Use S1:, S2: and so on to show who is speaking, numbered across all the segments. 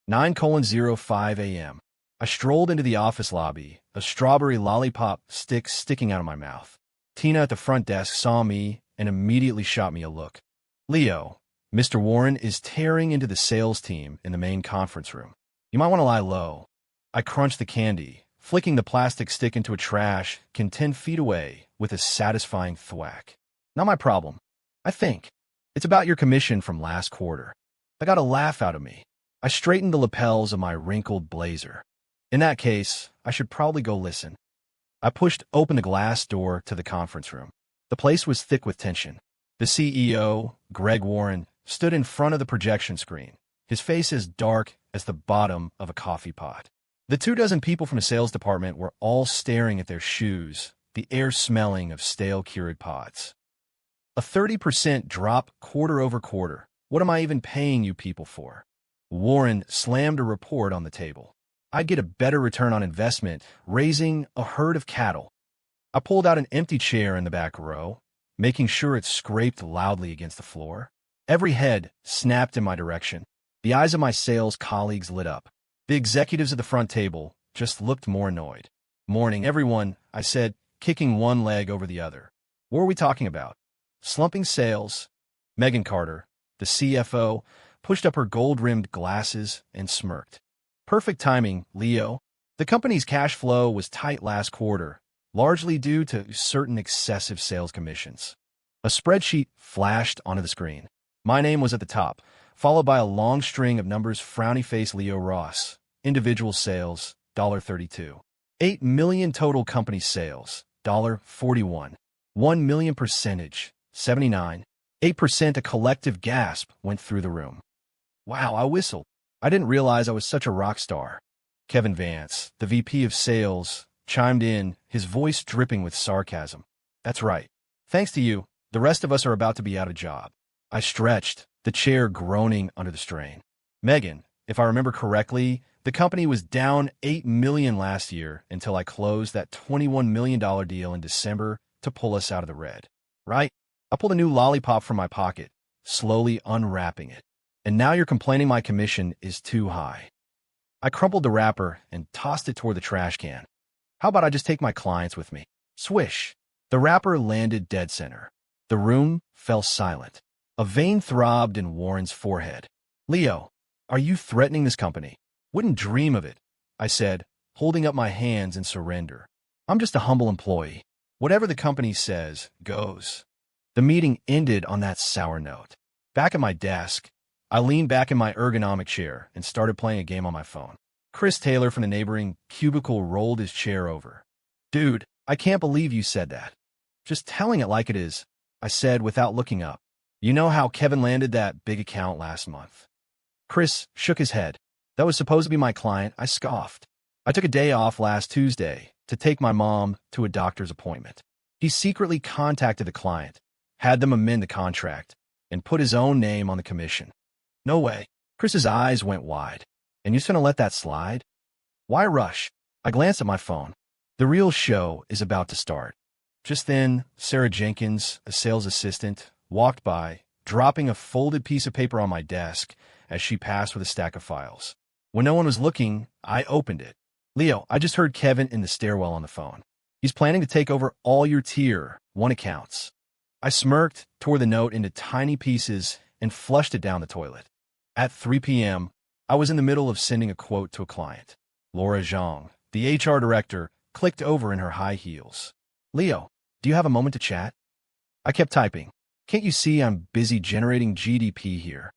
S1: 9:05 a.m. I strolled into the office lobby, a strawberry lollipop stick sticking out of my mouth. Tina at the front desk saw me and immediately shot me a look. Leo, Mr. Warren is tearing into the sales team in the main conference room. You might want to lie low. I crunched the candy, flicking the plastic stick into a trash can 10 feet away with a satisfying thwack. Not my problem, I think. It's about your commission from last quarter. That got a laugh out of me. I straightened the lapels of my wrinkled blazer. In that case, I should probably go listen. I pushed open the glass door to the conference room. The place was thick with tension. The CEO, Greg Warren, stood in front of the projection screen, his face as dark as the bottom of a coffee pot. The 24 people from the sales department were all staring at their shoes, the air smelling of stale Keurig pods. A 30% drop quarter over quarter. What am I even paying you people for? Warren slammed a report on the table. I'd get a better return on investment raising a herd of cattle. I pulled out an empty chair in the back row, making sure it scraped loudly against the floor. Every head snapped in my direction. The eyes of my sales colleagues lit up. The executives at the front table just looked more annoyed. Morning, everyone, I said, kicking one leg over the other. What were we talking about? Slumping sales. Megan Carter, the CFO, pushed up her gold-rimmed glasses and smirked. Perfect timing, Leo. The company's cash flow was tight last quarter, largely due to certain excessive sales commissions. A spreadsheet flashed onto the screen. My name was at the top, followed by a long string of numbers. Frowny face Leo Ross. Individual sales, $32. 8 million total company sales, $41. 1 million percentage, 79. 8%. A collective gasp went through the room. Wow, I whistled. I didn't realize I was such a rock star. Kevin Vance, the VP of sales, chimed in, his voice dripping with sarcasm. That's right. Thanks to you, the rest of us are about to be out of job. I stretched, the chair groaning under the strain. Megan, if I remember correctly, the company was down $8 million last year until I closed that $21 million deal in December to pull us out of the red. Right? I pulled a new lollipop from my pocket, slowly unwrapping it. And now you're complaining my commission is too high. I crumpled the wrapper and tossed it toward the trash can. How about I just take my clients with me? Swish. The wrapper landed dead center. The room fell silent. A vein throbbed in Warren's forehead. Leo, are you threatening this company? Wouldn't dream of it, I said, holding up my hands in surrender. I'm just a humble employee. Whatever the company says, goes. The meeting ended on that sour note. Back at my desk, I leaned back in my ergonomic chair and started playing a game on my phone. Chris Taylor from the neighboring cubicle rolled his chair over. Dude, I can't believe you said that. Just telling it like it is, I said without looking up. You know how Kevin landed that big account last month? Chris shook his head. That was supposed to be my client, I scoffed. I took a day off last Tuesday to take my mom to a doctor's appointment. He secretly contacted the client, had them amend the contract, and put his own name on the commission. No way. Chris's eyes went wide. And you're just going to let that slide? Why rush? I glanced at my phone. The real show is about to start. Just then, Sarah Jenkins, a sales assistant, walked by, dropping a folded piece of paper on my desk as she passed with a stack of files. When no one was looking, I opened it. Leo, I just heard Kevin in the stairwell on the phone. He's planning to take over all your Tier 1 accounts. I smirked, tore the note into tiny pieces, and flushed it down the toilet. At 3 p.m., I was in the middle of sending a quote to a client. Laura Zhang, the HR director, clicked over in her high heels. Leo, do you have a moment to chat? I kept typing. Can't you see I'm busy generating GDP here?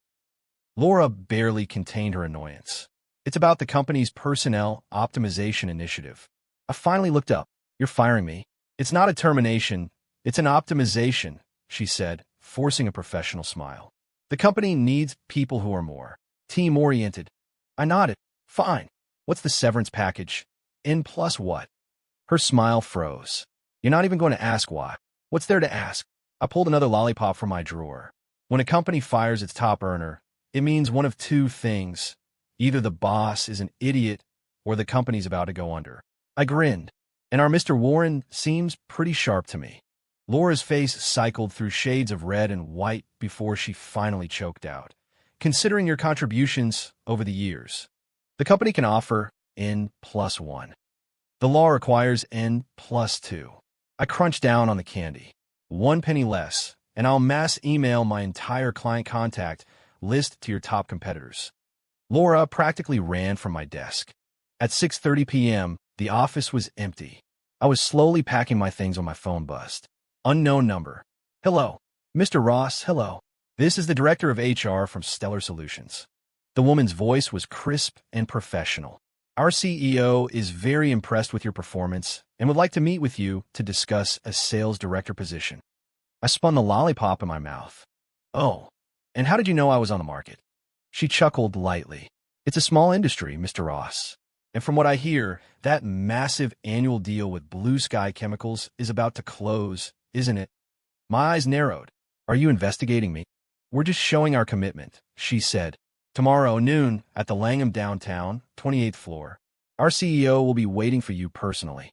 S1: Laura barely contained her annoyance. It's about the company's personnel optimization initiative. I finally looked up. You're firing me. It's not a termination. It's an optimization, she said, forcing a professional smile. The company needs people who are more team-oriented. I nodded. Fine. What's the severance package? N plus what? Her smile froze. You're not even going to ask why. What's there to ask? I pulled another lollipop from my drawer. When a company fires its top earner, it means one of two things. Either the boss is an idiot or the company's about to go under. I grinned. And our Mr. Warren seems pretty sharp to me. Laura's face cycled through shades of red and white before she finally choked out. Considering your contributions over the years, The company can offer N+1. The law requires N+2. I crunch down on the candy. 1 penny less, and I'll mass email my entire client contact list to your top competitors. Laura practically ran from my desk. At 6:30 p.m., the office was empty. I was slowly packing my things when my phone buzzed. Unknown number. Hello. Mr. Ross, hello. This is the director of HR from Stellar Solutions. The woman's voice was crisp and professional. Our CEO is very impressed with your performance and would like to meet with you to discuss a sales director position. I spun the lollipop in my mouth. Oh, and how did you know I was on the market? She chuckled lightly. It's a small industry, Mr. Ross. And from what I hear, that massive annual deal with Blue Sky Chemicals is about to close, isn't it? My eyes narrowed. Are you investigating me? We're just showing our commitment, she said. Tomorrow noon at the Langham downtown, 28th floor. Our CEO will be waiting for you personally.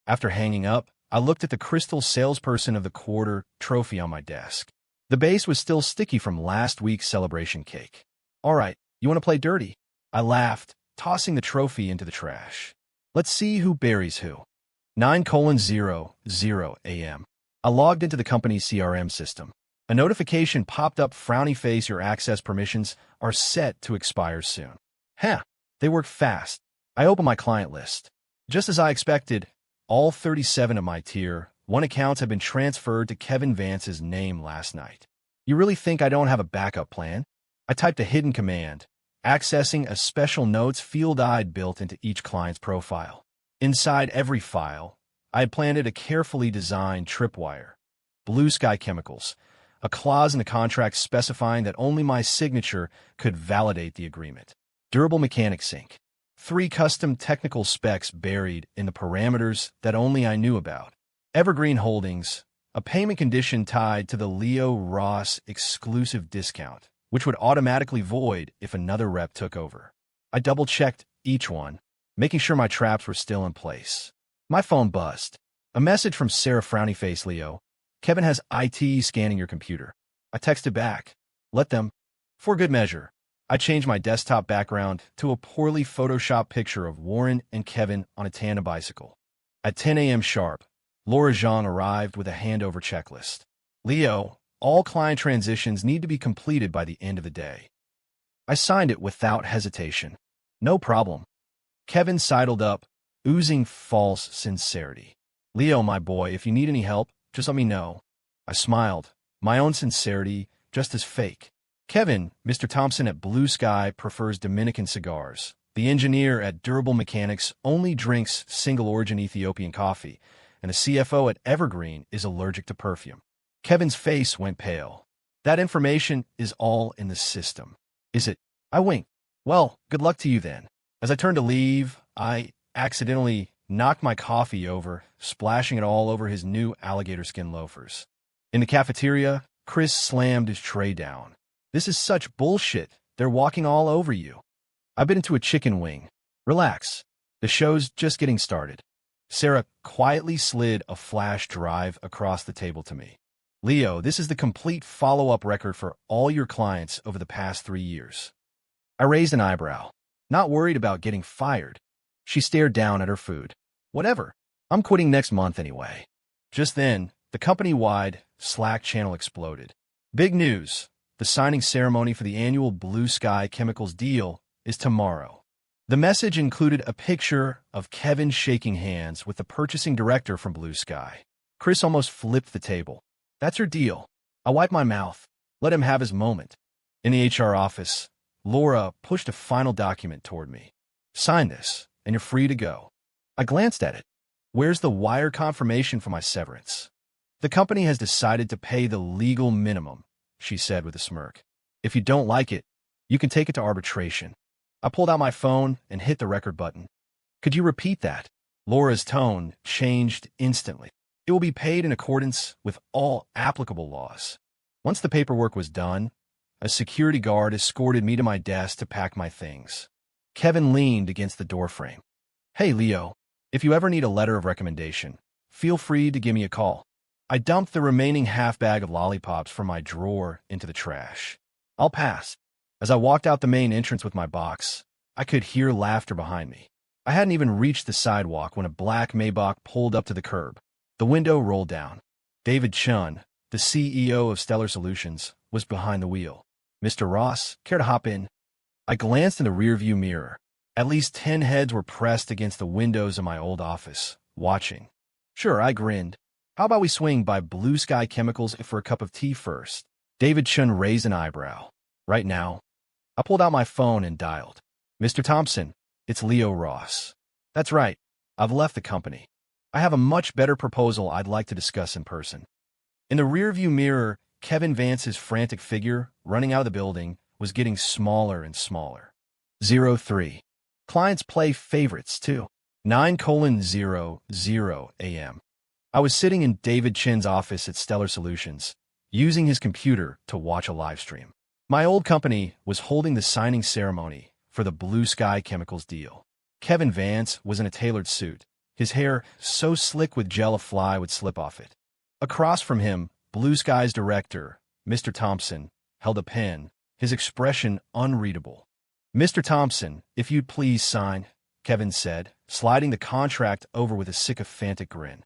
S1: After hanging up, I looked at the crystal salesperson of the quarter trophy on my desk. The base was still sticky from last week's celebration cake. All right, you want to play dirty? I laughed, tossing the trophy into the trash. Let's see who buries who. 9:00 a.m. I logged into the company's CRM system. A notification popped up, frowny face, your access permissions are set to expire soon. They work fast. I opened my client list. Just as I expected, all 37 of my Tier 1 accounts have been transferred to Kevin Vance's name last night. You really think I don't have a backup plan? I typed a hidden command, accessing a special notes field I'd built into each client's profile. Inside every file, I had planted a carefully designed tripwire. Blue Sky Chemicals, a clause in the contract specifying that only my signature could validate the agreement. Durable Mechanics Inc. 3 custom technical specs buried in the parameters that only I knew about. Evergreen Holdings, a payment condition tied to the Leo Ross exclusive discount, which would automatically void if another rep took over. I double-checked each one, making sure my traps were still in place. My phone buzzed. A message from Sarah Frowny Face Leo. Kevin has IT scanning your computer. I texted back. Let them. For good measure, I changed my desktop background to a poorly photoshopped picture of Warren and Kevin on a tandem bicycle. At 10 a.m. sharp, Laura Zhang arrived with a handover checklist. Leo, all client transitions need to be completed by the end of the day. I signed it without hesitation. No problem. Kevin sidled up, oozing false sincerity. Leo, my boy, if you need any help, just let me know. I smiled, my own sincerity just as fake. Kevin, Mr. Thompson at Blue Sky prefers Dominican cigars. The engineer at Durable Mechanics only drinks single-origin Ethiopian coffee, and the CFO at Evergreen is allergic to perfume. Kevin's face went pale. That information is all in the system. Is it? I winked. Well, good luck to you then. As I turned to leave, I accidentally knocked my coffee over, splashing it all over his new alligator skin loafers. In the cafeteria, Chris slammed his tray down. This is such bullshit. They're walking all over you. I bit into a chicken wing. Relax. The show's just getting started. Sarah quietly slid a flash drive across the table to me. Leo, this is the complete follow-up record for all your clients over the past 3 years. I raised an eyebrow, not worried about getting fired. She stared down at her food. Whatever. I'm quitting next month anyway. Just then, the company-wide Slack channel exploded. Big news. The signing ceremony for the annual Blue Sky Chemicals deal is tomorrow. The message included a picture of Kevin shaking hands with the purchasing director from Blue Sky. Chris almost flipped the table. That's her deal. I wiped my mouth. Let him have his moment. In the HR office, Laura pushed a final document toward me. Sign this, and you're free to go. I glanced at it. Where's the wire confirmation for my severance? The company has decided to pay the legal minimum, she said with a smirk. If you don't like it, you can take it to arbitration. I pulled out my phone and hit the record button. Could you repeat that? Laura's tone changed instantly. It will be paid in accordance with all applicable laws. Once the paperwork was done, a security guard escorted me to my desk to pack my things. Kevin leaned against the doorframe. Hey, Leo, if you ever need a letter of recommendation, feel free to give me a call. I dumped the remaining half bag of lollipops from my drawer into the trash. I'll pass. As I walked out the main entrance with my box, I could hear laughter behind me. I hadn't even reached the sidewalk when a black Maybach pulled up to the curb. The window rolled down. David Chun, the CEO of Stellar Solutions, was behind the wheel. "Mr. Ross, care to hop in?" I glanced in the rearview mirror. At least 10 heads were pressed against the windows of my old office, watching. "Sure," I grinned. "How about we swing by Blue Sky Chemicals for a cup of tea first?" David Chun raised an eyebrow. "Right now?" I pulled out my phone and dialed. "Mr. Thompson, it's Leo Ross." "That's right. I've left the company. I have a much better proposal I'd like to discuss in person." In the rearview mirror, Kevin Vance's frantic figure, running out of the building, was getting smaller and smaller. 03. Clients play favorites, too. 9:00 a.m. I was sitting in David Chin's office at Stellar Solutions, using his computer to watch a live stream. My old company was holding the signing ceremony for the Blue Sky Chemicals deal. Kevin Vance was in a tailored suit, his hair so slick with gel a fly would slip off it. Across from him, Blue Sky's director, Mr. Thompson, held a pen, his expression unreadable. "Mr. Thompson, if you'd please sign," Kevin said, sliding the contract over with a sycophantic grin.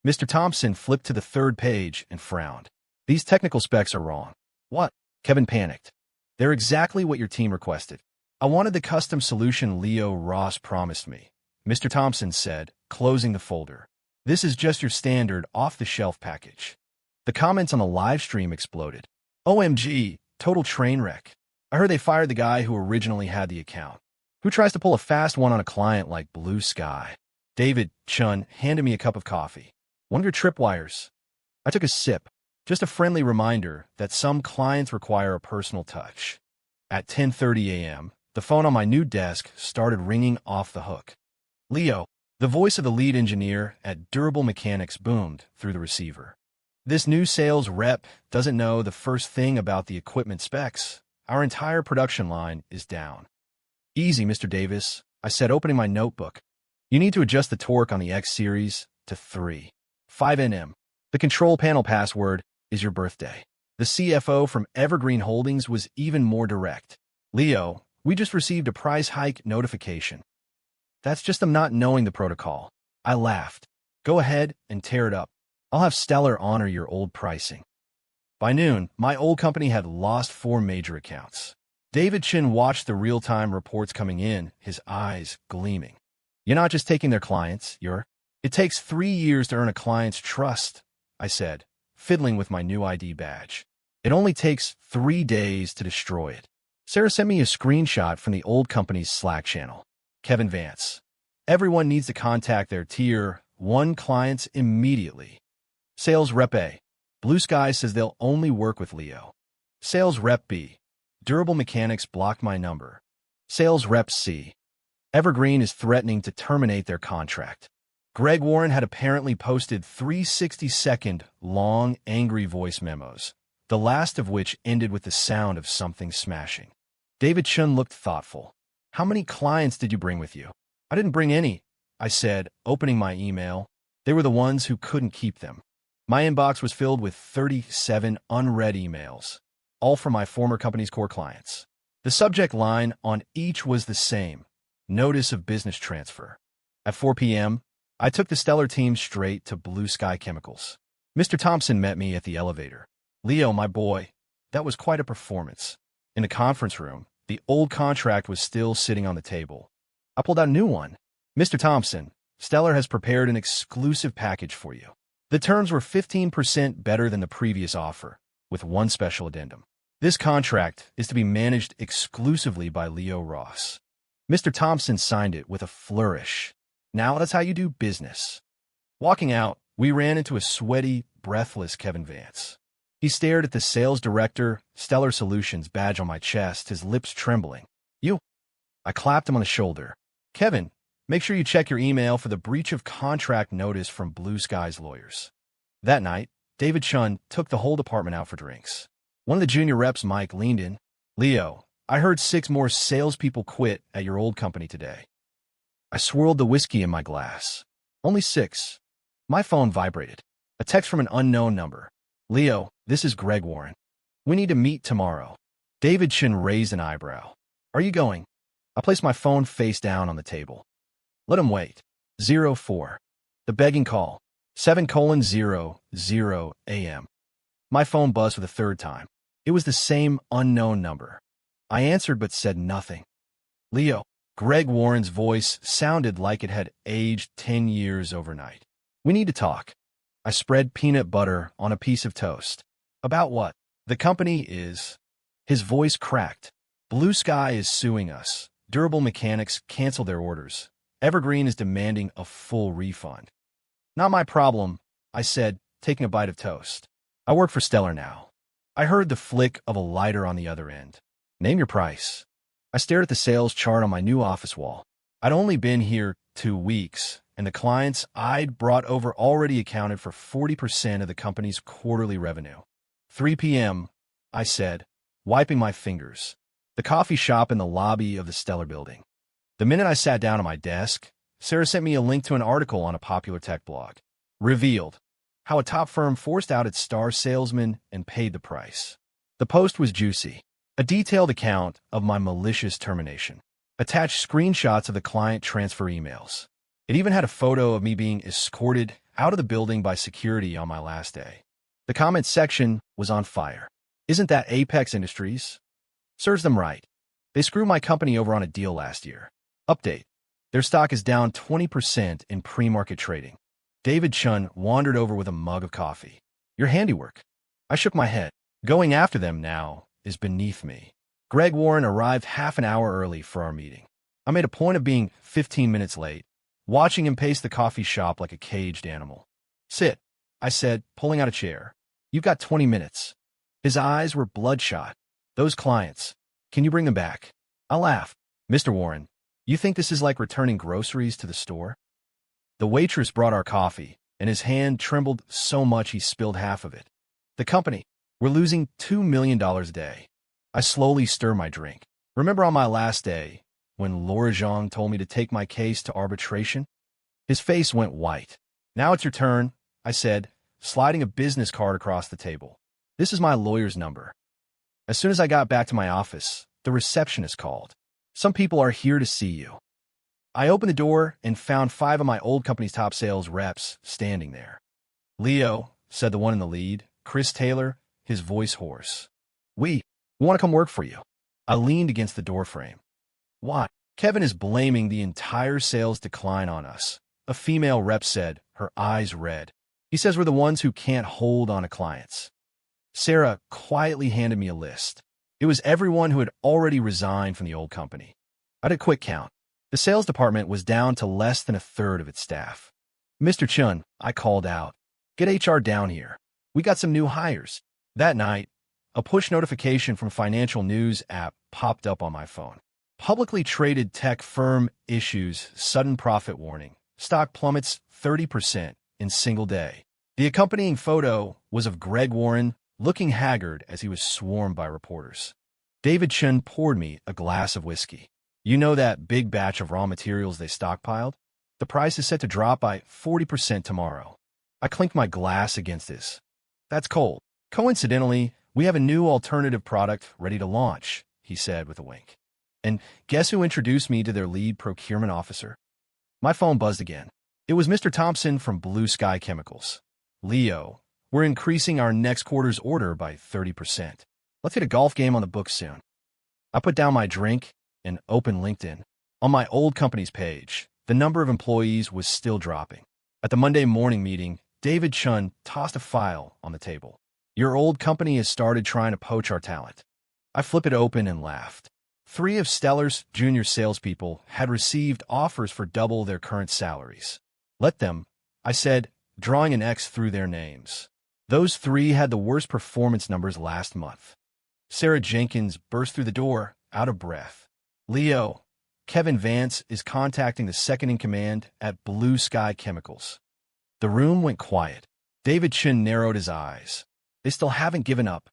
S1: Mr. Thompson flipped to the third page and frowned. "These technical specs are wrong." "What?" Kevin panicked. "They're exactly what your team requested. I wanted the custom solution Leo Ross promised me," Mr. Thompson said, closing the folder. "This is just your standard off-the-shelf package." The comments on the live stream exploded. "OMG, total train wreck. I heard they fired the guy who originally had the account. Who tries to pull a fast one on a client like Blue Sky?" David Chun handed me a cup of coffee. "One of your tripwires." I took a sip. Just a friendly reminder that some clients require a personal touch. At 10:30 a.m., the phone on my new desk started ringing off the hook. "Leo," the voice of the lead engineer at Durable Mechanics boomed through the receiver. "This new sales rep doesn't know the first thing about the equipment specs. Our entire production line is down." "Easy, Mr. Davis," I said, opening my notebook. "You need to adjust the torque on the X series to 3.5 Nm. The control panel password is your birthday." The CFO from Evergreen Holdings was even more direct. "Leo, we just received a price hike notification." "That's just them not knowing the protocol." I laughed. "Go ahead and tear it up. I'll have Stellar honor your old pricing." By noon, my old company had lost 4 major accounts. David Chin watched the real-time reports coming in, his eyes gleaming. "You're not just taking their clients, you're—" "It takes 3 years to earn a client's trust," I said, fiddling with my new ID badge. "It only takes 3 days to destroy it." Sarah sent me a screenshot from the old company's Slack channel. Kevin Vance. "Everyone needs to contact their Tier 1 clients immediately." Sales Rep A. "Blue Sky says they'll only work with Leo." Sales Rep B. "Durable Mechanics blocked my number." Sales Rep C. "Evergreen is threatening to terminate their contract." Greg Warren had apparently posted 360-second long, angry voice memos, the last of which ended with the sound of something smashing. David Chun looked thoughtful. "How many clients did you bring with you?" "I didn't bring any," I said, opening my email. They were the ones who couldn't keep them. My inbox was filled with 37 unread emails, all from my former company's core clients. The subject line on each was the same: notice of business transfer. At 4 p.m., I took the Stellar team straight to Blue Sky Chemicals. Mr. Thompson met me at the elevator. "Leo, my boy, that was quite a performance." In the conference room, the old contract was still sitting on the table. I pulled out a new one. "Mr. Thompson, Stellar has prepared an exclusive package for you." The terms were 15% better than the previous offer, with one special addendum. This contract is to be managed exclusively by Leo Ross. Mr. Thompson signed it with a flourish. "Now that's how you do business." Walking out, we ran into a sweaty, breathless Kevin Vance. He stared at the sales director, Stellar Solutions badge on my chest, his lips trembling. "You?" I clapped him on the shoulder. "Kevin, make sure you check your email for the breach of contract notice from Blue Sky's lawyers." That night, David Chun took the whole department out for drinks. One of the junior reps, Mike, leaned in. "Leo, I heard 6 more salespeople quit at your old company today." I swirled the whiskey in my glass. "Only 6. My phone vibrated. A text from an unknown number. "Leo, this is Greg Warren. We need to meet tomorrow." David Chin raised an eyebrow. "Are you going?" I placed my phone face down on the table. Let him wait. 04. The begging call. 7:00 a.m. My phone buzzed for the third time. It was the same unknown number. I answered but said nothing. Leo. Greg Warren's voice sounded like it had aged 10 years overnight. We need to talk. I spread peanut butter on a piece of toast. About what? The company is... His voice cracked. Blue Sky is suing us. Durable Mechanics canceled their orders. Evergreen is demanding a full refund. Not my problem, I said, taking a bite of toast. I work for Stellar now. I heard the flick of a lighter on the other end. Name your price. I stared at the sales chart on my new office wall. I'd only been here 2 weeks, and the clients I'd brought over already accounted for 40% of the company's quarterly revenue. 3 p.m., I said, wiping my fingers. The coffee shop in the lobby of the Stellar building. The minute I sat down at my desk, Sarah sent me a link to an article on a popular tech blog. Revealed how a top firm forced out its star salesman and paid the price. The post was juicy. A detailed account of my malicious termination. Attached screenshots of the client transfer emails. It even had a photo of me being escorted out of the building by security on my last day. The comment section was on fire. Isn't that Apex Industries? Serves them right. They screwed my company over on a deal last year. Update. Their stock is down 20% in pre-market trading. David Chun wandered over with a mug of coffee. Your handiwork. I shook my head. Going after them now is beneath me. Greg Warren arrived half an hour early for our meeting. I made a point of being 15 minutes late, watching him pace the coffee shop like a caged animal. Sit, I said, pulling out a chair. You've got 20 minutes. His eyes were bloodshot. Those clients. Can you bring them back? I laughed. Mr. Warren, you think this is like returning groceries to the store? The waitress brought our coffee, and his hand trembled so much he spilled half of it. The company. We're losing $2 million a day. I slowly stir my drink. Remember on my last day, when Laura Zhang told me to take my case to arbitration? His face went white. Now it's your turn, I said, sliding a business card across the table. This is my lawyer's number. As soon as I got back to my office, the receptionist called. Some people are here to see you. I opened the door and found 5 of my old company's top sales reps standing there. Leo, said the one in the lead, Chris Taylor, his voice hoarse. We want to come work for you. I leaned against the doorframe. Why? Kevin is blaming the entire sales decline on us, a female rep said, her eyes red. He says we're the ones who can't hold on to clients. Sarah quietly handed me a list. It was everyone who had already resigned from the old company. I did a quick count. The sales department was down to less than a third of its staff. Mr. Chun, I called out. Get HR down here. We got some new hires. That night, a push notification from Financial News app popped up on my phone. Publicly traded tech firm issues sudden profit warning. Stock plummets 30% in single day. The accompanying photo was of Greg Warren looking haggard as he was swarmed by reporters. David Chun poured me a glass of whiskey. You know that big batch of raw materials they stockpiled? The price is set to drop by 40% tomorrow. I clinked my glass against this. That's cold. Coincidentally, we have a new alternative product ready to launch, he said with a wink. And guess who introduced me to their lead procurement officer? My phone buzzed again. It was Mr. Thompson from Blue Sky Chemicals. Leo, we're increasing our next quarter's order by 30%. Let's hit a golf game on the books soon. I put down my drink and opened LinkedIn. On my old company's page, the number of employees was still dropping. At the Monday morning meeting, David Chun tossed a file on the table. Your old company has started trying to poach our talent. I flipped it open and laughed. 3 of Stellar's junior salespeople had received offers for double their current salaries. Let them, I said, drawing an X through their names. Those 3 had the worst performance numbers last month. Sarah Jenkins burst through the door, out of breath. Leo, Kevin Vance is contacting the second-in-command at Blue Sky Chemicals. The room went quiet. David Chun narrowed his eyes. They still haven't given up.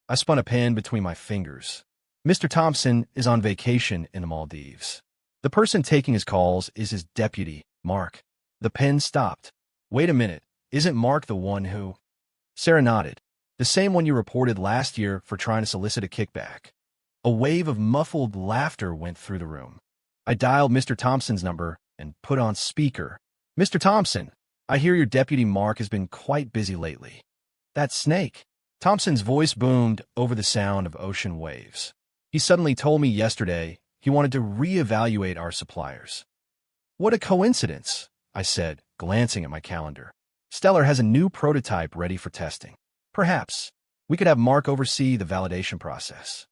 S1: I spun a pen between my fingers. Mr. Thompson is on vacation in the Maldives. The person taking his calls is his deputy, Mark. The pen stopped. Wait a minute. Isn't Mark the one who... Sarah nodded. The same one you reported last year for trying to solicit a kickback. A wave of muffled laughter went through the room. I dialed Mr. Thompson's number and put on speaker. Mr. Thompson, I hear your deputy Mark has been quite busy lately. That snake. Thompson's voice boomed over the sound of ocean waves. He suddenly told me yesterday he wanted to reevaluate our suppliers. What a coincidence, I said, glancing at my calendar. Stellar has a new prototype ready for testing. Perhaps we could have Mark oversee the validation process.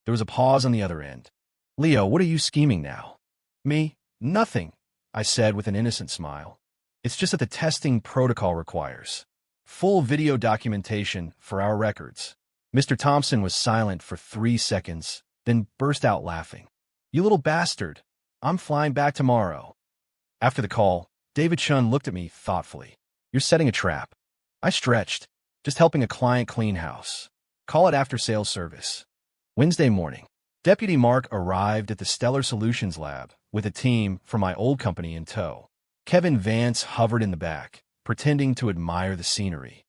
S1: There was a pause on the other end. Leo, what are you scheming now? Me? Nothing, I said with an innocent smile. It's just that the testing protocol requires full video documentation for our records. Mr. Thompson was silent for 3 seconds, then burst out laughing. You little bastard. I'm flying back tomorrow. After the call, David Chun looked at me thoughtfully. You're setting a trap. I stretched, just helping a client clean house. Call it after-sales service. Wednesday morning, Deputy Mark arrived at the Stellar Solutions Lab with a team from my old company in tow. Kevin Vance hovered in the back, pretending to admire the scenery.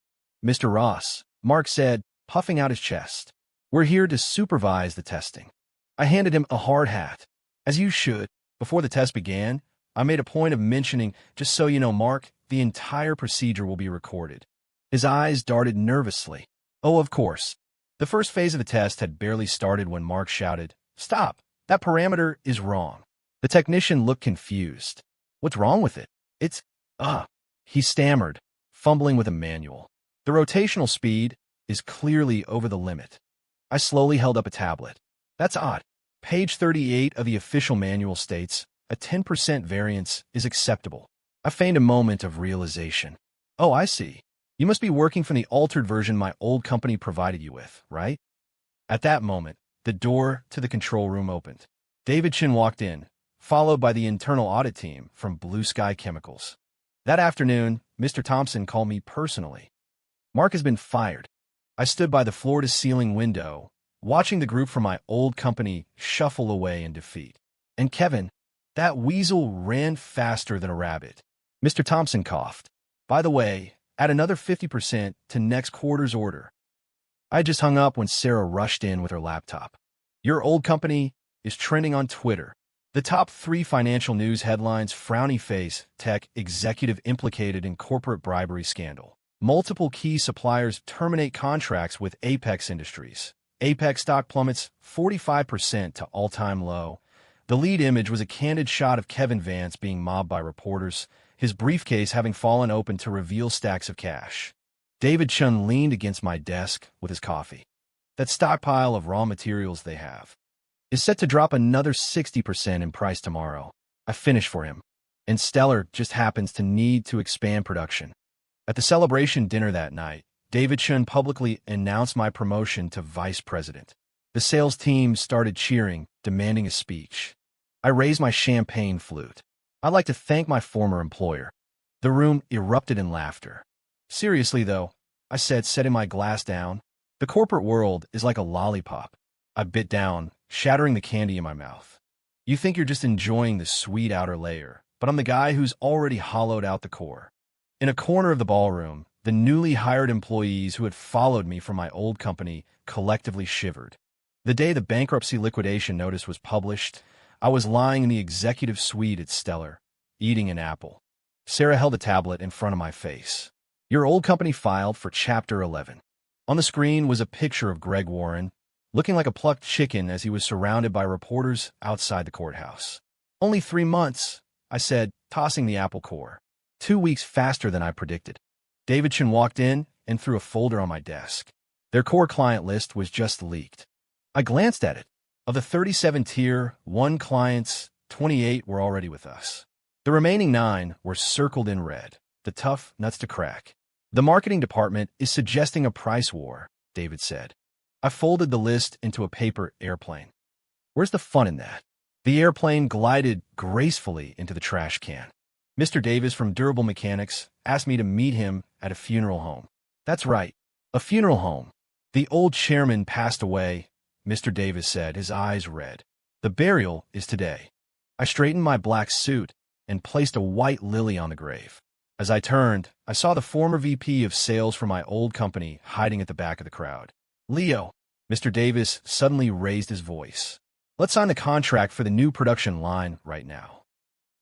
S1: Mr. Ross, Mark said, puffing out his chest. We're here to supervise the testing. I handed him a hard hat. As you should. Before the test began, I made a point of mentioning, just so you know, Mark, the entire procedure will be recorded. His eyes darted nervously. Oh, of course. The first phase of the test had barely started when Mark shouted, Stop! That parameter is wrong. The technician looked confused. What's wrong with it? It's, he stammered, fumbling with a manual. The rotational speed is clearly over the limit. I slowly held up a tablet. That's odd. Page 38 of the official manual states, a 10% variance is acceptable. I feigned a moment of realization. Oh, I see. You must be working from the altered version my old company provided you with, right? At that moment, the door to the control room opened. David Chin walked in, followed by the internal audit team from Blue Sky Chemicals. That afternoon, Mr. Thompson called me personally. Mark has been fired. I stood by the floor-to-ceiling window, watching the group from my old company shuffle away in defeat. And Kevin, that weasel ran faster than a rabbit. Mr. Thompson coughed. By the way, add another 50% to next quarter's order. I just hung up when Sarah rushed in with her laptop. Your old company is trending on Twitter. The top 3 financial news headlines: frowny face, tech executive implicated in corporate bribery scandal. Multiple key suppliers terminate contracts with Apex Industries. Apex stock plummets 45% to all-time low. The lead image was a candid shot of Kevin Vance being mobbed by reporters, his briefcase having fallen open to reveal stacks of cash. David Chun leaned against my desk with his coffee. That stockpile of raw materials they have is set to drop another 60% in price tomorrow. I finished for him. And Stellar just happens to need to expand production. At the celebration dinner that night, David Chun publicly announced my promotion to vice president. The sales team started cheering, demanding a speech. I raised my champagne flute. I'd like to thank my former employer. The room erupted in laughter. Seriously, though, I said, setting my glass down, the corporate world is like a lollipop. I bit down, shattering the candy in my mouth. You think you're just enjoying the sweet outer layer, but I'm the guy who's already hollowed out the core. In a corner of the ballroom, the newly hired employees who had followed me from my old company collectively shivered. The day the bankruptcy liquidation notice was published, I was lying in the executive suite at Stellar, eating an apple. Sarah held a tablet in front of my face. Your old company filed for Chapter 11. On the screen was a picture of Greg Warren, looking like a plucked chicken as he was surrounded by reporters outside the courthouse. Only 3 months, I said, tossing the apple core. 2 weeks faster than I predicted. David Chin walked in and threw a folder on my desk. Their core client list was just leaked. I glanced at it. Of the 37 Tier 1 clients, 28 were already with us. The remaining 9 were circled in red, the tough nuts to crack. The marketing department is suggesting a price war, David said. I folded the list into a paper airplane. Where's the fun in that? The airplane glided gracefully into the trash can. Mr. Davis from Durable Mechanics asked me to meet him at a funeral home. That's right, a funeral home. The old chairman passed away, Mr. Davis said, his eyes red. The burial is today. I straightened my black suit and placed a white lily on the grave. As I turned, I saw the former VP of sales for my old company hiding at the back of the crowd. Leo, Mr. Davis suddenly raised his voice. Let's sign the contract for the new production line right now.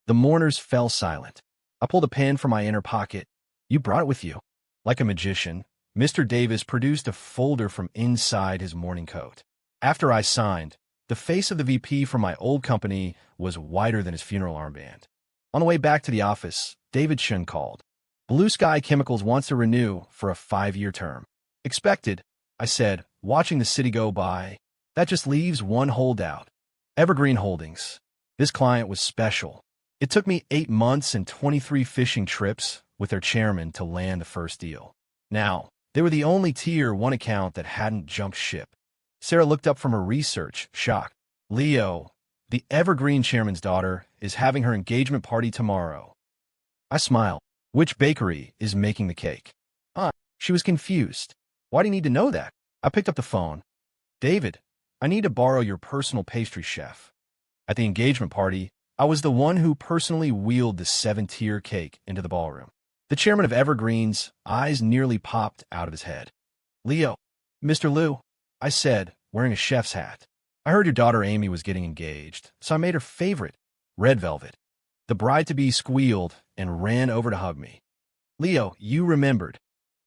S1: The mourners fell silent. I pulled a pen from my inner pocket. You brought it with you. Like a magician, Mr. Davis produced a folder from inside his morning coat. After I signed, the face of the VP from my old company was whiter than his funeral armband. On the way back to the office, David Shun called. Blue Sky Chemicals wants to renew for a 5-year term. Expected, I said, watching the city go by. That just leaves one holdout. Evergreen Holdings. This client was special. It took me 8 months and 23 fishing trips with their chairman to land the first deal. Now, they were the only Tier 1 account that hadn't jumped ship. Sarah looked up from her research, shocked. Leo, the Evergreen chairman's daughter, is having her engagement party tomorrow. I smiled. Which bakery is making the cake? She was confused. Why do you need to know that? I picked up the phone. David, I need to borrow your personal pastry chef. At the engagement party, I was the one who personally wheeled the 7-tier cake into the ballroom. The chairman of Evergreen's eyes nearly popped out of his head. Leo, Mr. Liu, I said, wearing a chef's hat. I heard your daughter Amy was getting engaged, so I made her favorite, red velvet. The bride-to-be squealed and ran over to hug me. Leo, you remembered.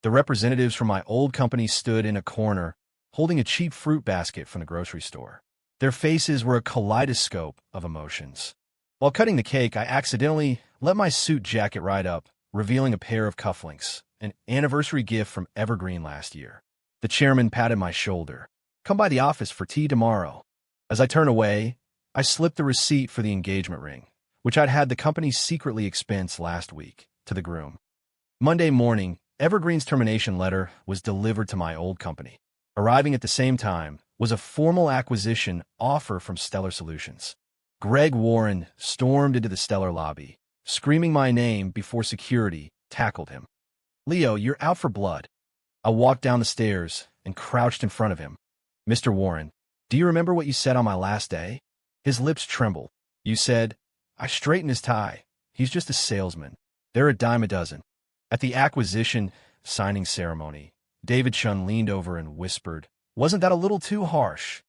S1: The representatives from my old company stood in a corner, holding a cheap fruit basket from the grocery store. Their faces were a kaleidoscope of emotions. While cutting the cake, I accidentally let my suit jacket right up, revealing a pair of cufflinks, an anniversary gift from Evergreen last year. The chairman patted my shoulder. Come by the office for tea tomorrow. As I turned away, I slipped the receipt for the engagement ring, which I'd had the company secretly expense last week, to the groom. Monday morning, Evergreen's termination letter was delivered to my old company. Arriving at the same time was a formal acquisition offer from Stellar Solutions. Greg Warren stormed into the Stellar lobby, screaming my name before security tackled him. Leo, you're out for blood. I walked down the stairs and crouched in front of him. Mr. Warren, do you remember what you said on my last day? His lips trembled. You said, I straightened his tie. He's just a salesman. They're a dime a dozen. At the acquisition signing ceremony, David Shun leaned over and whispered, wasn't that a little too harsh?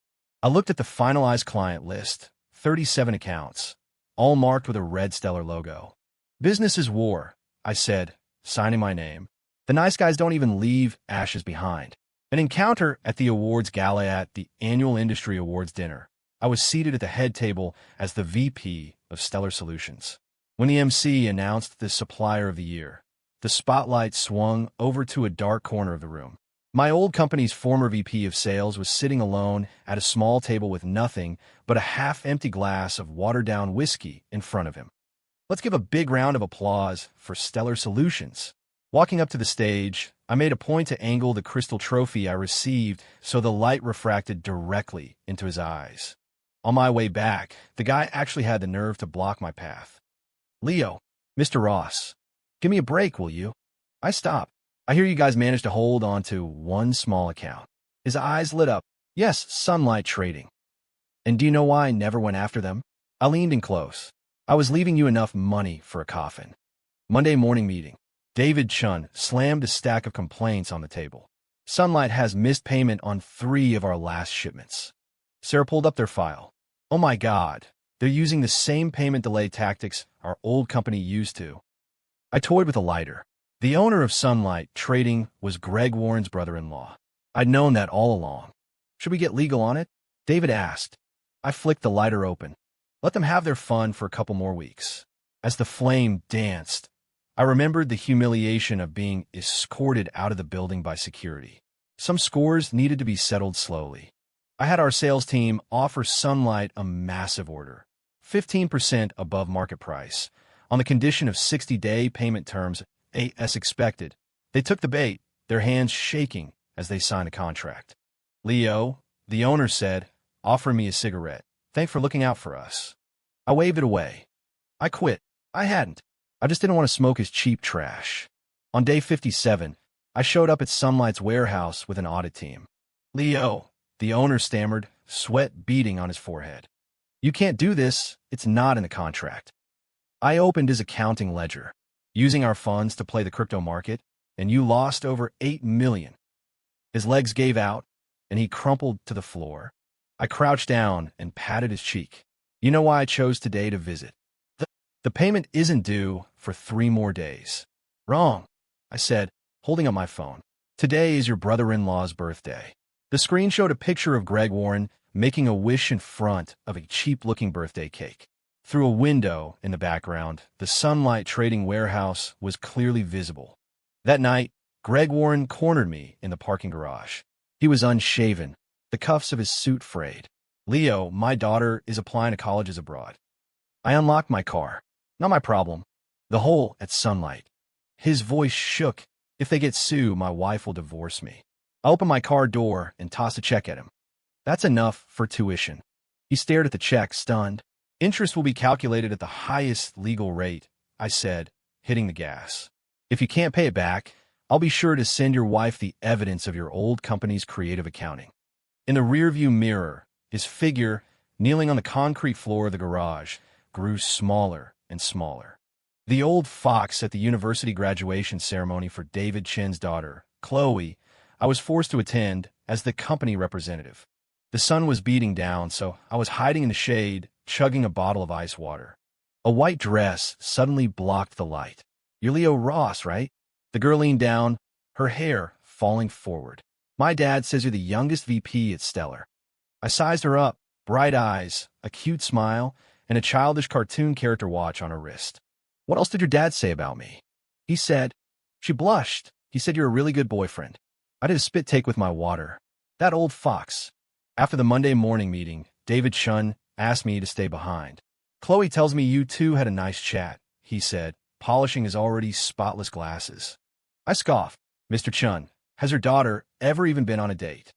S1: I looked at the finalized client list, 37 accounts, all marked with a red Stellar logo. Business is war, I said, signing my name. The nice guys don't even leave ashes behind. An encounter at the awards gala at the annual Industry Awards dinner. I was seated at the head table as the VP of Stellar Solutions. When the MC announced the Supplier of the Year, the spotlight swung over to a dark corner of the room. My old company's former VP of sales was sitting alone at a small table with nothing but a half-empty glass of watered-down whiskey in front of him. Let's give a big round of applause for Stellar Solutions. Walking up to the stage, I made a point to angle the crystal trophy I received so the light refracted directly into his eyes. On my way back, the guy actually had the nerve to block my path. Leo, Mr. Ross, give me a break, will you? I stopped. I hear you guys managed to hold on to one small account. His eyes lit up. Yes, Sunlight Trading. And do you know why I never went after them? I leaned in close. I was leaving you enough money for a coffin. Monday morning meeting. David Shun slammed a stack of complaints on the table. Sunlight has missed payment on 3 of our last shipments. Sarah pulled up their file. Oh my God, they're using the same payment delay tactics our old company used to. I toyed with a lighter. The owner of Sunlight Trading was Greg Warren's brother-in-law. I'd known that all along. Should we get legal on it? David asked. I flicked the lighter open. Let them have their fun for a couple more weeks. As the flame danced, I remembered the humiliation of being escorted out of the building by security. Some scores needed to be settled slowly. I had our sales team offer Sunlight a massive order, 15% above market price, on the condition of 60-day payment terms, as expected. They took the bait, their hands shaking as they signed a contract. Leo, the owner said, offering me a cigarette. Thanks for looking out for us. I waved it away. I quit. I hadn't. I just didn't want to smoke his cheap trash. On day 57, I showed up at Sunlight's warehouse with an audit team. Leo, the owner stammered, sweat beading on his forehead. You can't do this. It's not in the contract. I opened his accounting ledger, using our funds to play the crypto market, and you lost over $8 million. His legs gave out, and he crumpled to the floor. I crouched down and patted his cheek. You know why I chose today to visit? The payment isn't due for 3 more days. Wrong, I said, holding up my phone. Today is your brother-in-law's birthday. The screen showed a picture of Greg Warren making a wish in front of a cheap-looking birthday cake. Through a window in the background, the sunlight trading warehouse was clearly visible. That night, Greg Warren cornered me in the parking garage. He was unshaven, the cuffs of his suit frayed. Leo, my daughter is applying to colleges abroad. I unlocked my car. Not my problem. The hole at Sunlight. His voice shook. If they get sued, my wife will divorce me. I opened my car door and tossed a check at him. That's enough for tuition. He stared at the check, stunned. Interest will be calculated at the highest legal rate, I said, hitting the gas. If you can't pay it back, I'll be sure to send your wife the evidence of your old company's creative accounting. In the rearview mirror, his figure, kneeling on the concrete floor of the garage, grew smaller and smaller. The old fox at the university graduation ceremony for David Chen's daughter, Chloe, I was forced to attend as the company representative. The sun was beating down, so I was hiding in the shade, chugging a bottle of ice water. A white dress suddenly blocked the light. You're Leo Ross, right? The girl leaned down, her hair falling forward. My dad says you're the youngest VP at Stellar. I sized her up, bright eyes, a cute smile, and a childish cartoon character watch on her wrist. What else did your dad say about me? He said, she blushed. He said you're a really good boyfriend. I did a spit take with my water. That old fox. After the Monday morning meeting, David Chun asked me to stay behind. Chloe tells me you two had a nice chat, he said, polishing his already spotless glasses. I scoffed. Mr. Chun, has your daughter ever even been on a date?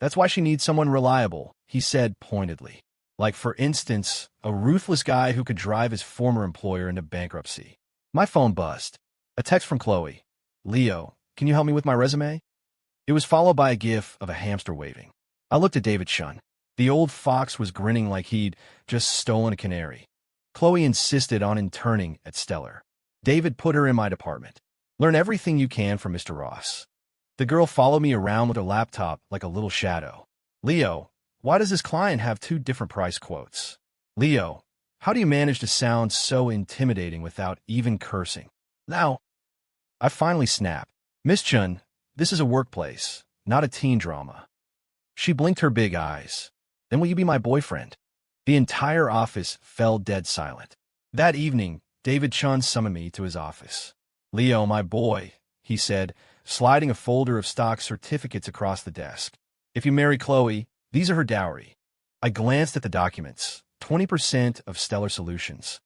S1: That's why she needs someone reliable, he said pointedly. Like, for instance, a ruthless guy who could drive his former employer into bankruptcy. My phone buzzed. A text from Chloe. Leo, can you help me with my resume? It was followed by a gif of a hamster waving. I looked at David Chun. The old fox was grinning like he'd just stolen a canary. Chloe insisted on interning at Stellar. David put her in my department. Learn everything you can from Mr. Ross. The girl followed me around with her laptop like a little shadow. Leo, why does this client have 2 different price quotes? Leo, how do you manage to sound so intimidating without even cursing? Now, I finally snapped. Miss Chun, this is a workplace, not a teen drama. She blinked her big eyes. Then will you be my boyfriend? The entire office fell dead silent. That evening, David Chun summoned me to his office. Leo, my boy, he said, sliding a folder of stock certificates across the desk. If you marry Chloe, these are her dowry. I glanced at the documents. 20% of Stellar Solutions.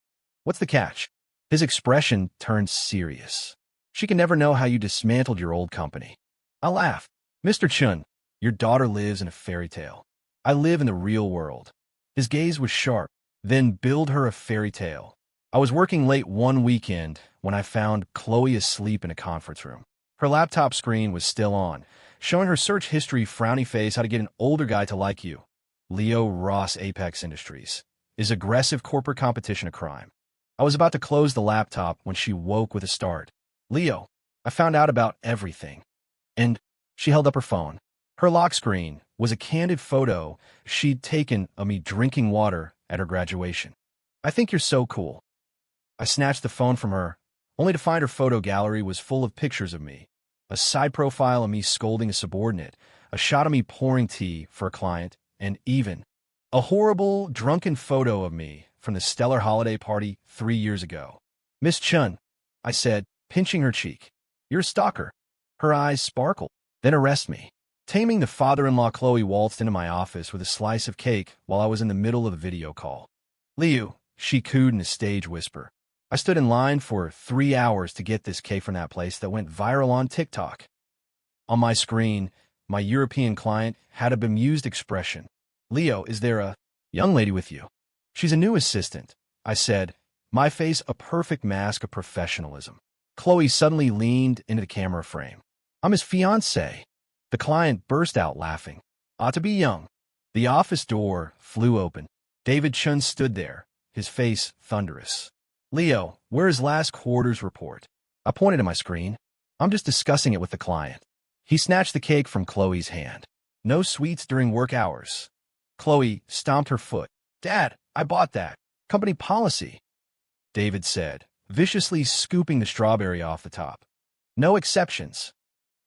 S1: What's the catch? His expression turned serious. She can never know how you dismantled your old company. I laughed. Mr. Chun, your daughter lives in a fairy tale. I live in the real world. His gaze was sharp. Then build her a fairy tale. I was working late one weekend when I found Chloe asleep in a conference room. Her laptop screen was still on, showing her search history, frowny face, how to get an older guy to like you. Leo Ross, Apex Industries. Is aggressive corporate competition a crime? I was about to close the laptop when she woke with a start. Leo, I found out about everything. And she held up her phone. Her lock screen was a candid photo she'd taken of me drinking water at her graduation. I think you're so cool. I snatched the phone from her, only to find her photo gallery was full of pictures of me. A side profile of me scolding a subordinate, a shot of me pouring tea for a client, and even a horrible, drunken photo of me from the Stellar holiday party 3 years ago. Miss Chun, I said, pinching her cheek. You're a stalker. Her eyes sparkled. Then arrest me. Taming the father-in-law, Chloe waltzed into my office with a slice of cake while I was in the middle of the video call. Leo, she cooed in a stage whisper. I stood in line for 3 hours to get this cake from that place that went viral on TikTok. On my screen, my European client had a bemused expression. Leo, is there a young lady with you? She's a new assistant, I said, my face a perfect mask of professionalism. Chloe suddenly leaned into the camera frame. I'm his fiancé. The client burst out laughing. Ought to be young. The office door flew open. David Chun stood there, his face thunderous. Leo, where's last quarter's report? I pointed at my screen. I'm just discussing it with the client. He snatched the cake from Chloe's hand. No sweets during work hours. Chloe stomped her foot. Dad, I bought that. Company policy, David said, viciously scooping the strawberry off the top. No exceptions.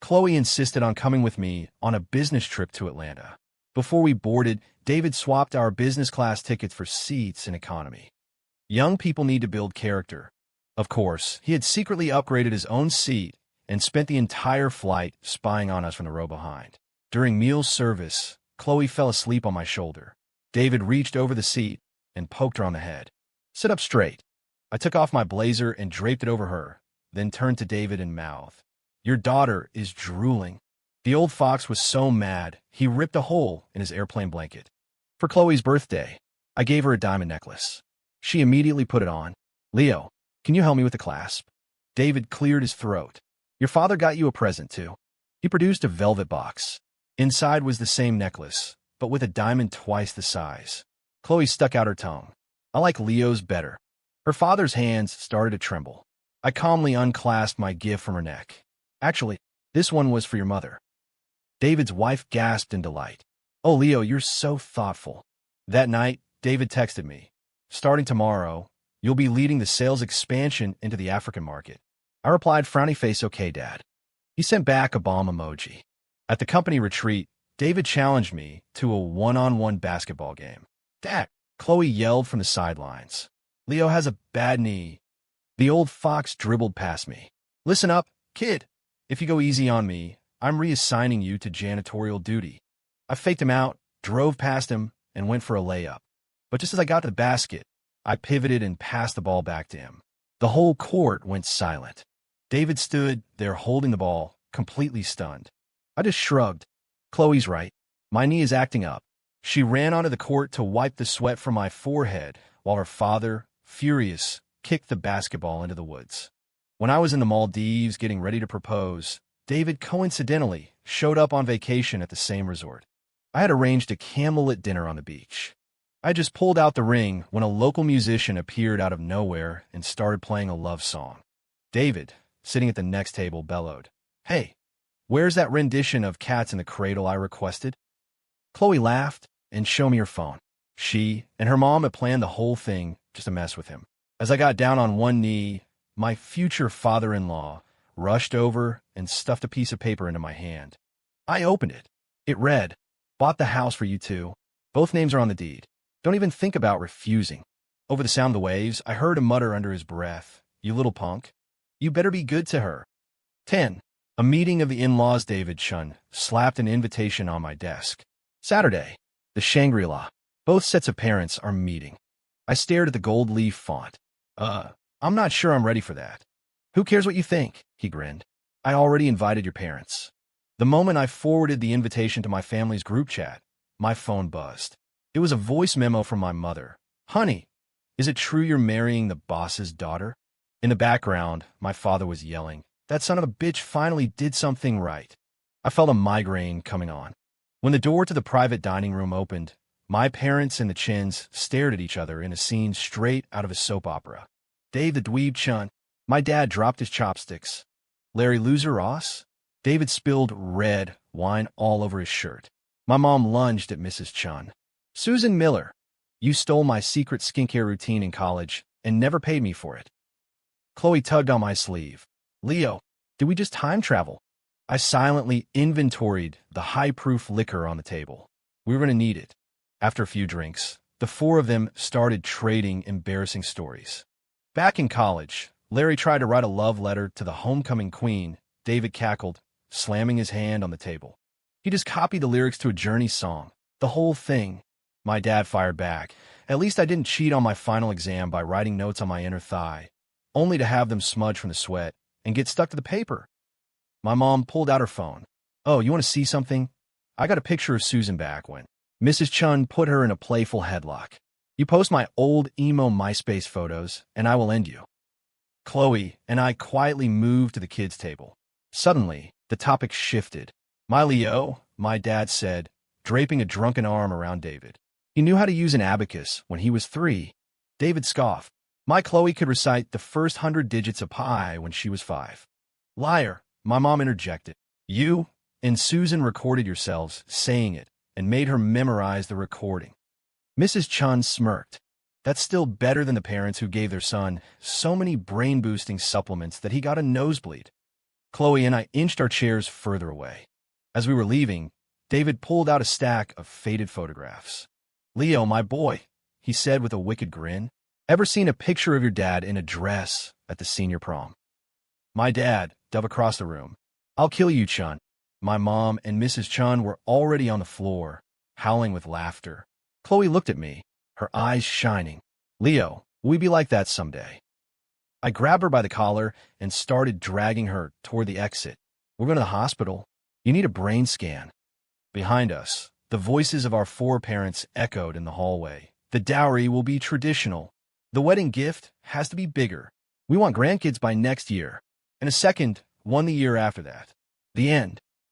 S1: Chloe insisted on coming with me on a business trip to Atlanta. Before we boarded, David swapped our business class tickets for seats in economy. Young people need to build character. Of course, he had secretly upgraded his own seat and spent the entire flight spying on us from the row behind. During meal service, Chloe fell asleep on my shoulder. David reached over the seat and poked her on the head. Sit up straight. I took off my blazer and draped it over her, then turned to David and mouthed, Your daughter is drooling. The old fox was so mad, he ripped a hole in his airplane blanket. For Chloe's birthday, I gave her a diamond necklace. She immediately put it on. Leo, can you help me with the clasp? David cleared his throat. Your father got you a present, too. He produced a velvet box. Inside was the same necklace, but with a diamond twice the size. Chloe stuck out her tongue. I like Leo's better. Her father's hands started to tremble. I calmly unclasped my gift from her neck. Actually, this one was for your mother. David's wife gasped in delight. Oh, Leo, you're so thoughtful. That night, David texted me. Starting tomorrow, you'll be leading the sales expansion into the African market. I replied, frowny face, okay, Dad. He sent back a bomb emoji. At the company retreat, David challenged me to a one-on-one basketball game. Dad, Chloe yelled from the sidelines. Leo has a bad knee. The old fox dribbled past me. Listen up, kid. If you go easy on me, I'm reassigning you to janitorial duty. I faked him out, drove past him, and went for a layup. But just as I got to the basket, I pivoted and passed the ball back to him. The whole court went silent. David stood there holding the ball, completely stunned. I just shrugged. Chloe's right. My knee is acting up. She ran onto the court to wipe the sweat from my forehead, while her father, furious, kicked the basketball into the woods. When I was in the Maldives getting ready to propose, David coincidentally showed up on vacation at the same resort. I had arranged a candlelit dinner on the beach. I just pulled out the ring when a local musician appeared out of nowhere and started playing a love song. David, sitting at the next table, bellowed, Hey, where's that rendition of Cats in the Cradle I requested? Chloe laughed and showed me her phone. She and her mom had planned the whole thing just to mess with him. As I got down on one knee, my future father-in-law rushed over and stuffed a piece of paper into my hand. I opened it. It read, Bought the house for you two. Both names are on the deed. Don't even think about refusing. Over the sound of the waves, I heard him mutter under his breath, You little punk. You better be good to her. 10. A meeting of the in-laws. David Chun slapped an invitation on my desk. Saturday. The Shangri-La. Both sets of parents are meeting. I stared at the gold leaf font. I'm not sure I'm ready for that. Who cares what you think? He grinned. I already invited your parents. The moment I forwarded the invitation to my family's group chat, my phone buzzed. It was a voice memo from my mother. Honey, is it true you're marrying the boss's daughter? In the background, my father was yelling, That son of a bitch finally did something right. I felt a migraine coming on. When the door to the private dining room opened, my parents and the Chins stared at each other in a scene straight out of a soap opera. Dave the Dweeb Chun. My dad dropped his chopsticks. Larry Loser Ross? David spilled red wine all over his shirt. My mom lunged at Mrs. Chun. Susan Miller, you stole my secret skincare routine in college and never paid me for it. Chloe tugged on my sleeve. Leo, did we just time travel? I silently inventoried the high-proof liquor on the table. We were going to need it. After a few drinks, the four of them started trading embarrassing stories. Back in college, Larry tried to write a love letter to the homecoming queen. David cackled, slamming his hand on the table. He just copied the lyrics to a Journey song. The whole thing. My dad fired back. At least I didn't cheat on my final exam by writing notes on my inner thigh, only to have them smudge from the sweat and get stuck to the paper. My mom pulled out her phone. Oh, you want to see something? I got a picture of Susan back when Mrs. Chun put her in a playful headlock. You post my old emo MySpace photos, and I will end you. Chloe and I quietly moved to the kids' table. Suddenly, the topic shifted. My Leo, my dad said, draping a drunken arm around David. He knew how to use an abacus when he was 3. David scoffed. My Chloe could recite the first 100 digits of pi when she was 5. Liar, my mom interjected. You and Susan recorded yourselves saying it, and made her memorize the recording. Mrs. Chun smirked. That's still better than the parents who gave their son so many brain-boosting supplements that he got a nosebleed. Chloe and I inched our chairs further away. As we were leaving, David pulled out a stack of faded photographs. "Leo, my boy," he said with a wicked grin. "Ever seen a picture of your dad in a dress at the senior prom?" My dad dove across the room. "I'll kill you, Chun." My mom and Mrs. Chun were already on the floor, howling with laughter. Chloe looked at me, her eyes shining. "Leo, will we be like that someday?" I grabbed her by the collar and started dragging her toward the exit. "We're going to the hospital. You need a brain scan." Behind us, the voices of our four parents echoed in the hallway. "The dowry will be traditional. The wedding gift has to be bigger. We want grandkids by next year, and a second one the year after that." The end.